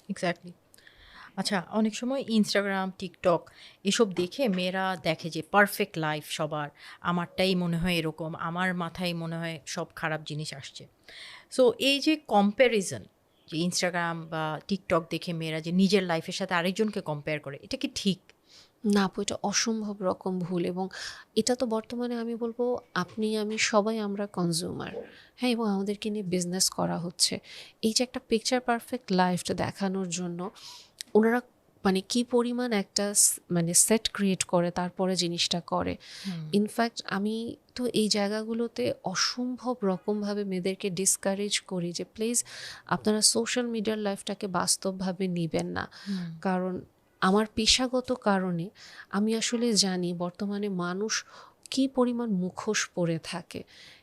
Exactly. আচ্ছা, অনেক সময় ইনস্টাগ্রাম, টিকটক এসব দেখে মেয়েরা দেখে যে পারফেক্ট লাইফ সবার। আমারটাই মনে হয় এরকম, আমার মাথায় মনে হয় সব খারাপ জিনিস আসছে। সো এই যে কম্প্যারিজন, যে ইনস্টাগ্রাম বা টিকটক দেখে মেয়েরা যে নিজের লাইফের সাথে আরেকজনকে কম্পেয়ার করে, এটা কি ঠিক? না আপু, এটা অসম্ভব রকম ভুল। এবং এটা তো বর্তমানে আমি বলবো আপনি আমি সবাই আমরা কনজিউমার। হ্যাঁ, এবং আমাদেরকে নিয়ে বিজনেস করা হচ্ছে। এই যে একটা পিকচার পারফেক্ট লাইফটা দেখানোর জন্য ওনারা মানে কি পরিমাণ একটা মানে সেট ক্রিয়েট করে তারপরে জিনিসটা করে। হুম, ইনফ্যাক্ট আমি তো এই জায়গাগুলোতে অসম্ভব রকমভাবে মেয়েদেরকে ডিসকারেজ করি যে প্লিজ আপনারা সোশ্যাল মিডিয়ার লাইফটাকে বাস্তবভাবে নিবেন না। হুম। কারণ আমার পেশাগত কারণে আমি আসলে জানি বর্তমানে মানুষ কি পরিমাণ মুখোশ পরে থাকে,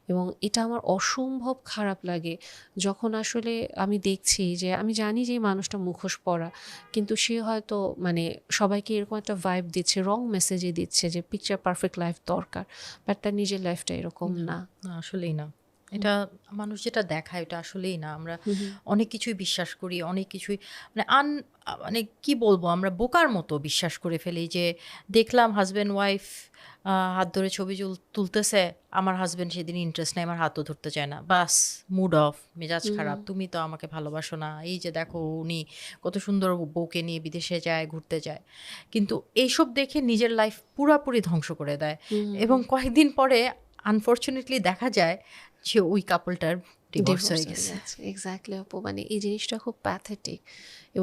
এবং এটা আমার অসম্ভব খারাপ লাগে যখন আসলে আমি দেখছি যে আমি জানি যে এই মানুষটা মুখোশ পরা, কিন্তু সে হয়তো মানে সবাইকে এরকম একটা ভাইব দিচ্ছে, রং মেসেজে দিচ্ছে যে পিকচার পারফেক্ট লাইফ দরকার, বাট তার নিজের লাইফটা এরকম না, না। না আসলেই না। হুম, এটা মানুষ যেটা দেখায় ওটা আসলেই না। আমরা হুম, হুম, অনেক কিছুই বিশ্বাস করি, অনেক কিছুই মানে মানে কি বলবো, আমরা বোকার মতো বিশ্বাস করে ফেলি যে দেখলাম হাসব্যান্ড ওয়াইফ হাত ধরে ছবি তুলতেছে, আমার হাসব্যান্ড সেদিন ইন্টারেস্ট নেই, আমার হাতও ধরতে চায় না। বাস মুড অফ, মেজাজ হুম, খারাপ, হুম, তুমি তো আমাকে ভালোবাসো না। এই যে দেখো উনি কত সুন্দর বউকে নিয়ে বিদেশে যায়, ঘুরতে যায়। কিন্তু এইসব দেখে নিজের লাইফ পুরাপুরি ধ্বংস করে দেয়। হুম, এবং হুম। কয়েকদিন পরে আনফরচুনেটলি দেখা যায় যে ওই কাপলটার ডিভোর্স ডিভোর্স হয়ে হয়ে গেছে। গেছে, এক্স্যাক্টলি আপু। মানে এই জিনিসটা খুব প্যাথেটিক।